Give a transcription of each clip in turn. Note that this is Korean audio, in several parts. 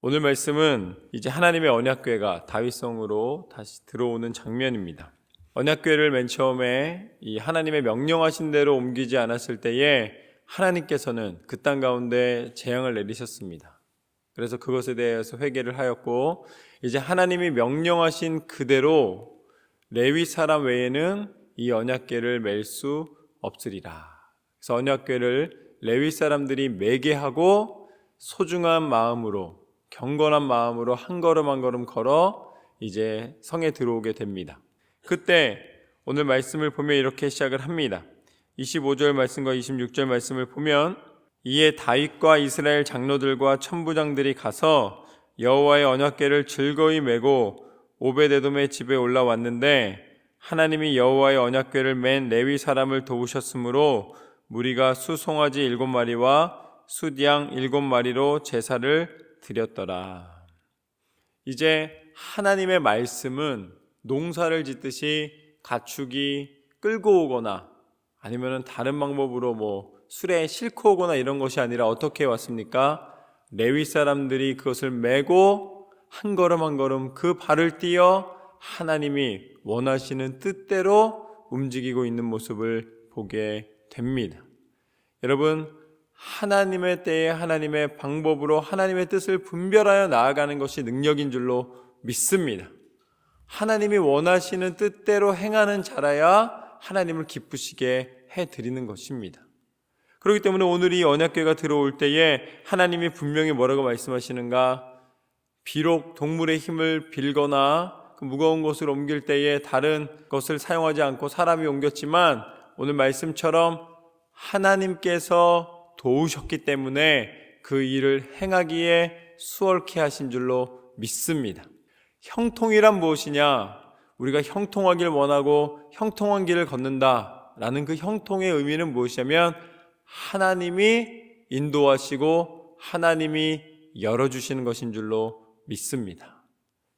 오늘 말씀은 이제 하나님의 언약궤가 다윗성으로 다시 들어오는 장면입니다. 언약궤를 맨 처음에 이 하나님의 명령하신 대로 옮기지 않았을 때에 하나님께서는 그 땅 가운데 재앙을 내리셨습니다. 그래서 그것에 대해서 회개를 하였고, 이제 하나님이 명령하신 그대로 레위 사람 외에는 이 언약궤를 맬 수 없으리라. 그래서 언약궤를 레위 사람들이 매게 하고 소중한 마음으로, 경건한 마음으로 한 걸음 한 걸음 걸어 이제 성에 들어오게 됩니다. 그때 오늘 말씀을 보면 이렇게 시작을 합니다. 25절 말씀과 26절 말씀을 보면, 이에 다윗과 이스라엘 장로들과 천부장들이 가서 여호와의 언약궤를 즐거이 메고 오베데돔의 집에 올라왔는데, 하나님이 여호와의 언약궤를 맨 레위 사람을 도우셨으므로 무리가 수송아지 7마리와 숫양 7마리로 제사를 드렸더라. 이제 하나님의 말씀은 농사를 짓듯이 가축이 끌고 오거나 아니면 다른 방법으로 수레에 싣고 오거나 이런 것이 아니라 어떻게 왔습니까? 레위 사람들이 그것을 메고 한 걸음 한 걸음 그 발을 띄어 하나님이 원하시는 뜻대로 움직이고 있는 모습을 보게 됩니다. 여러분, 하나님의 때에 하나님의 방법으로 하나님의 뜻을 분별하여 나아가는 것이 능력인 줄로 믿습니다. 하나님이 원하시는 뜻대로 행하는 자라야 하나님을 기쁘시게 해드리는 것입니다. 그렇기 때문에 오늘 이 언약궤가 들어올 때에 하나님이 분명히 뭐라고 말씀하시는가? 비록 동물의 힘을 빌거나 그 무거운 것을 옮길 때에 다른 것을 사용하지 않고 사람이 옮겼지만, 오늘 말씀처럼 하나님께서 도우셨기 때문에 그 일을 행하기에 수월케 하신 줄로 믿습니다. 형통이란 무엇이냐? 우리가 형통하길 원하고 형통한 길을 걷는다 라는 그 형통의 의미는 무엇이냐면, 하나님이 인도하시고 하나님이 열어주시는 것인 줄로 믿습니다.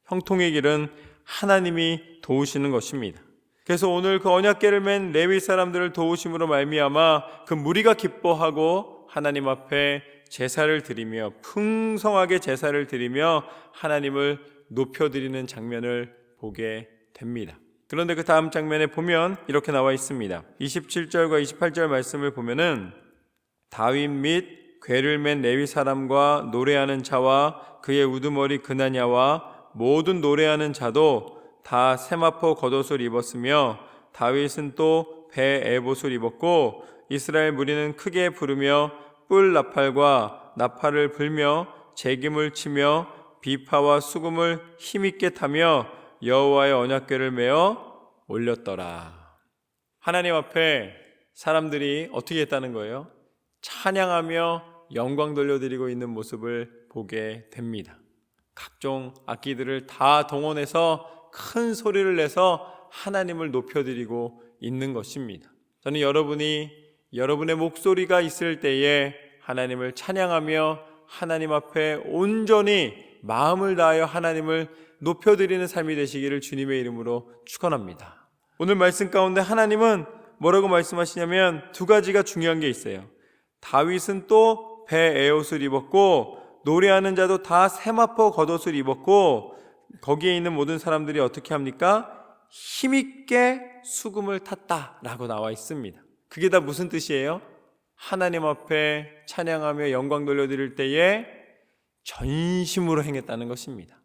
형통의 길은 하나님이 도우시는 것입니다. 그래서 오늘 그 언약궤를 맨 레위 사람들을 도우심으로 말미암아 그 무리가 기뻐하고 하나님 앞에 제사를 드리며, 풍성하게 제사를 드리며 하나님을 높여드리는 장면을 보게 됩니다. 그런데 그 다음 장면에 보면 이렇게 나와 있습니다. 27절과 28절 말씀을 보면은, 다윗 및 궤를 맨 레위 사람과 노래하는 자와 그의 우두머리 그나냐와 모든 노래하는 자도 다 세마포 겉옷을 입었으며, 다윗은 또 배 에봇을 입었고, 이스라엘 무리는 크게 부르며 뿔 나팔과 나팔을 불며 재김을 치며 비파와 수금을 힘있게 타며 여호와의 언약궤를 메어 올렸더라. 하나님 앞에 사람들이 어떻게 했다는 거예요? 찬양하며 영광 돌려드리고 있는 모습을 보게 됩니다. 각종 악기들을 다 동원해서 큰 소리를 내서 하나님을 높여드리고 있는 것입니다. 저는 여러분의 목소리가 있을 때에 하나님을 찬양하며 하나님 앞에 온전히 마음을 다하여 하나님을 높여드리는 삶이 되시기를 주님의 이름으로 축원합니다. 오늘 말씀 가운데 하나님은 뭐라고 말씀하시냐면, 두 가지가 중요한 게 있어요. 다윗은 또 배 에옷을 입었고, 노래하는 자도 다 세마포 겉옷을 입었고, 거기에 있는 모든 사람들이 어떻게 합니까? 힘있게 수금을 탔다라고 나와 있습니다. 그게 다 무슨 뜻이에요? 하나님 앞에 찬양하며 영광 돌려드릴 때에 전심으로 행했다는 것입니다.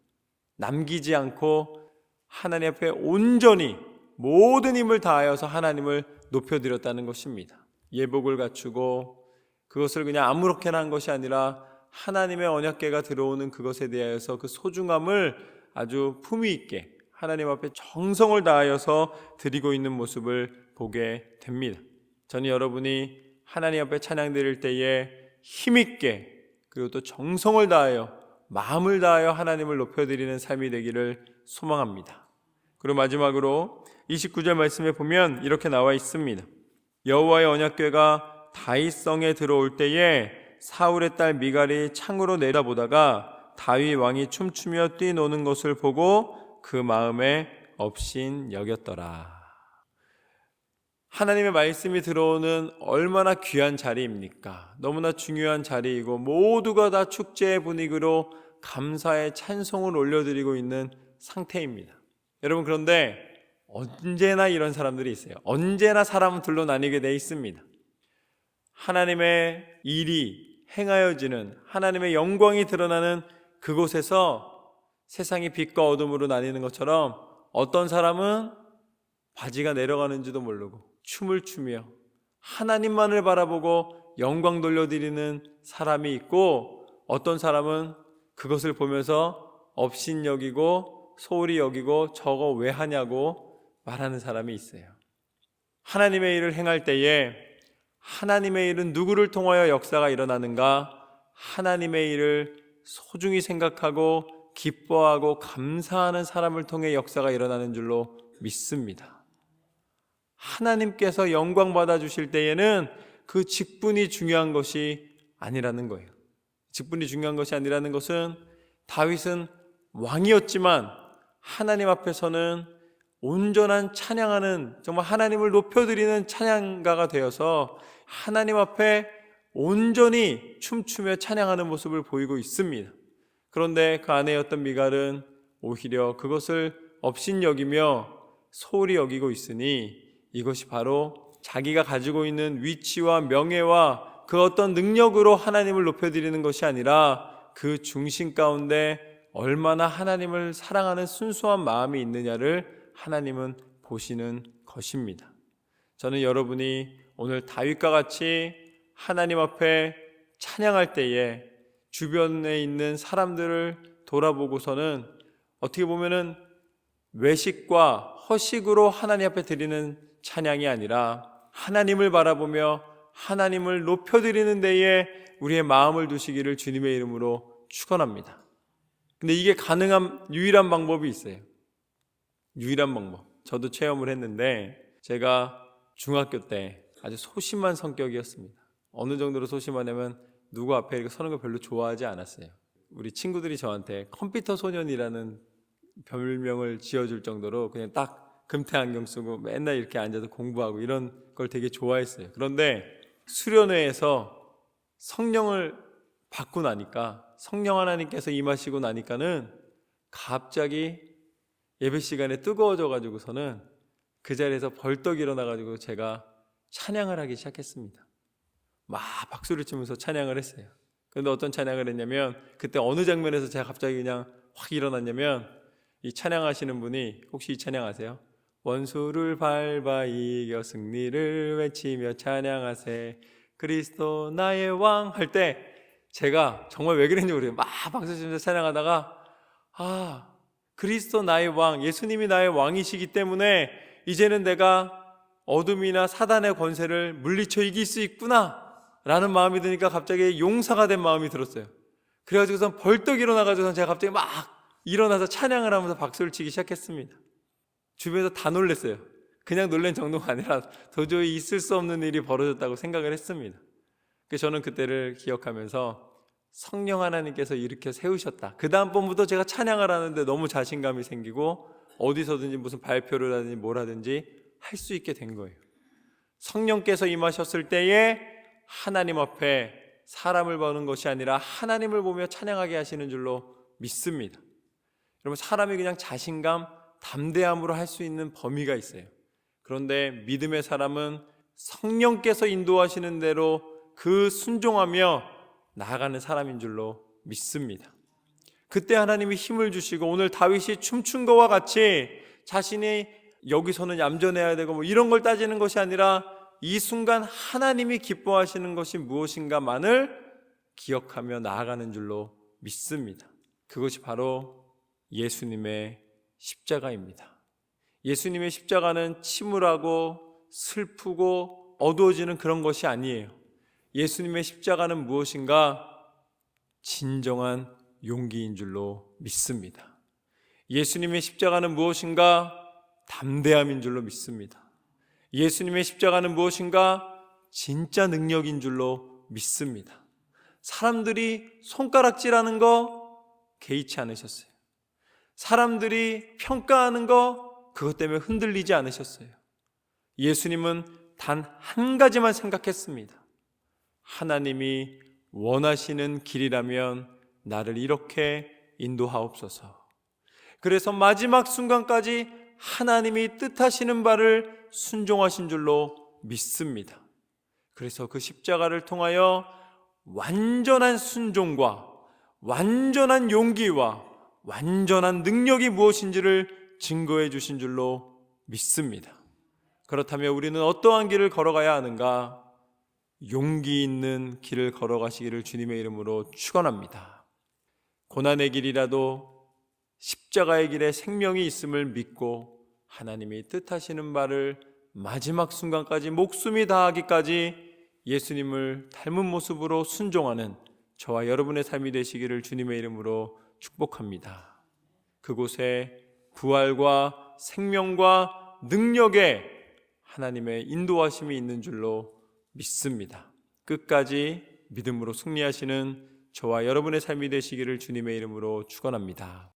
남기지 않고 하나님 앞에 온전히 모든 힘을 다하여서 하나님을 높여드렸다는 것입니다. 예복을 갖추고 그것을 그냥 아무렇게나 한 것이 아니라 하나님의 언약궤가 들어오는 그것에 대하여서 그 소중함을 아주 품위 있게 하나님 앞에 정성을 다하여서 드리고 있는 모습을 보게 됩니다. 저는 여러분이 하나님 앞에 찬양 드릴 때에 힘있게, 그리고 또 정성을 다하여 마음을 다하여 하나님을 높여드리는 삶이 되기를 소망합니다. 그리고 마지막으로 29절 말씀에 보면 이렇게 나와 있습니다. 여호와의 언약궤가 다윗성에 들어올 때에 사울의 딸 미갈이 창으로 내다보다가 다윗 왕이 춤추며 뛰노는 것을 보고 그 마음에 업신 여겼더라. 하나님의 말씀이 들어오는 얼마나 귀한 자리입니까? 너무나 중요한 자리이고 모두가 다 축제의 분위기로 감사의 찬송을 올려드리고 있는 상태입니다. 여러분, 그런데 언제나 이런 사람들이 있어요. 언제나 사람은 둘로 나뉘게 돼 있습니다. 하나님의 일이 행하여지는, 하나님의 영광이 드러나는 그곳에서 세상이 빛과 어둠으로 나뉘는 것처럼 어떤 사람은 바지가 내려가는지도 모르고 춤을 추며 하나님만을 바라보고 영광 돌려드리는 사람이 있고, 어떤 사람은 그것을 보면서 업신여기고 소홀히 여기고 저거 왜 하냐고 말하는 사람이 있어요. 하나님의 일을 행할 때에 하나님의 일은 누구를 통하여 역사가 일어나는가? 하나님의 일을 소중히 생각하고 기뻐하고 감사하는 사람을 통해 역사가 일어나는 줄로 믿습니다. 하나님께서 영광 받아주실 때에는 그 직분이 중요한 것이 아니라는 거예요. 직분이 중요한 것이 아니라는 것은, 다윗은 왕이었지만 하나님 앞에서는 온전한 찬양하는, 정말 하나님을 높여드리는 찬양가가 되어서 하나님 앞에 온전히 춤추며 찬양하는 모습을 보이고 있습니다. 그런데 그 아내였던 미갈은 오히려 그것을 업신여기며 소홀히 여기고 있으니, 이것이 바로 자기가 가지고 있는 위치와 명예와 그 어떤 능력으로 하나님을 높여드리는 것이 아니라 그 중심 가운데 얼마나 하나님을 사랑하는 순수한 마음이 있느냐를 하나님은 보시는 것입니다. 저는 여러분이 오늘 다윗과 같이 하나님 앞에 찬양할 때에 주변에 있는 사람들을 돌아보고서는 어떻게 보면은 외식과 허식으로 하나님 앞에 드리는 찬양이 아니라 하나님을 바라보며 하나님을 높여드리는 데에 우리의 마음을 두시기를 주님의 이름으로 축원합니다. 근데 이게 가능한 유일한 방법이 있어요. 유일한 방법. 저도 체험을 했는데, 제가 중학교 때 아주 소심한 성격이었습니다. 어느 정도로 소심하냐면 누구 앞에 이렇게 서는 거 별로 좋아하지 않았어요. 우리 친구들이 저한테 컴퓨터 소년이라는 별명을 지어줄 정도로 그냥 딱 금태 안경 쓰고 맨날 이렇게 앉아서 공부하고 이런 걸 되게 좋아했어요. 그런데 수련회에서 성령을 받고 나니까, 성령 하나님께서 임하시고 나니까는 갑자기 예배 시간에 뜨거워져 가지고서는 그 자리에서 벌떡 일어나 가지고 제가 찬양을 하기 시작했습니다. 막 박수를 치면서 찬양을 했어요. 그런데 어떤 찬양을 했냐면, 그때 어느 장면에서 제가 갑자기 그냥 확 일어났냐면, 이 찬양하시는 분이, 혹시 이 찬양 아세요? 원수를 밟아 이겨 승리를 외치며 찬양하세 그리스도 나의 왕 할 때 제가 정말 왜 그랬는지 모르겠어요. 막 박수 치면서 찬양하다가, 그리스도 나의 왕, 예수님이 나의 왕이시기 때문에 이제는 내가 어둠이나 사단의 권세를 물리쳐 이길 수 있구나 라는 마음이 드니까 갑자기 용사가 된 마음이 들었어요. 그래가지고선 벌떡 일어나가지고 제가 갑자기 막 일어나서 찬양을 하면서 박수를 치기 시작했습니다. 주변에서 다 놀랐어요. 그냥 놀란 정도가 아니라 도저히 있을 수 없는 일이 벌어졌다고 생각을 했습니다. 그래서 저는 그때를 기억하면서 성령 하나님께서 일으켜 세우셨다. 그 다음번부터 제가 찬양을 하는데 너무 자신감이 생기고 어디서든지 무슨 발표를 하든지 뭘 하든지 할 수 있게 된 거예요. 성령께서 임하셨을 때에 하나님 앞에 사람을 보는 것이 아니라 하나님을 보며 찬양하게 하시는 줄로 믿습니다. 여러분, 사람이 그냥 자신감, 담대함으로 할 수 있는 범위가 있어요. 그런데 믿음의 사람은 성령께서 인도하시는 대로 그 순종하며 나아가는 사람인 줄로 믿습니다. 그때 하나님이 힘을 주시고, 오늘 다윗이 춤춘 것과 같이 자신이 여기서는 얌전해야 되고 뭐 이런 걸 따지는 것이 아니라 이 순간 하나님이 기뻐하시는 것이 무엇인가만을 기억하며 나아가는 줄로 믿습니다. 그것이 바로 예수님의 십자가입니다. 예수님의 십자가는 침울하고 슬프고 어두워지는 그런 것이 아니에요. 예수님의 십자가는 무엇인가? 진정한 용기인 줄로 믿습니다. 예수님의 십자가는 무엇인가? 담대함인 줄로 믿습니다. 예수님의 십자가는 무엇인가? 진짜 능력인 줄로 믿습니다. 사람들이 손가락질하는 거 개의치 않으셨어요. 사람들이 평가하는 거 그것 때문에 흔들리지 않으셨어요. 예수님은 단 한 가지만 생각했습니다. 하나님이 원하시는 길이라면 나를 이렇게 인도하옵소서. 그래서 마지막 순간까지 하나님이 뜻하시는 바를 순종하신 줄로 믿습니다. 그래서 그 십자가를 통하여 완전한 순종과 완전한 용기와 완전한 능력이 무엇인지를 증거해 주신 줄로 믿습니다. 그렇다면 우리는 어떠한 길을 걸어가야 하는가? 용기 있는 길을 걸어가시기를 주님의 이름으로 축원합니다. 고난의 길이라도 십자가의 길에 생명이 있음을 믿고 하나님이 뜻하시는 바를 마지막 순간까지 목숨이 다하기까지 예수님을 닮은 모습으로 순종하는 저와 여러분의 삶이 되시기를 주님의 이름으로 축복합니다. 그곳에 부활과 생명과 능력의 하나님의 인도하심이 있는 줄로 믿습니다. 끝까지 믿음으로 승리하시는 저와 여러분의 삶이 되시기를 주님의 이름으로 축원합니다.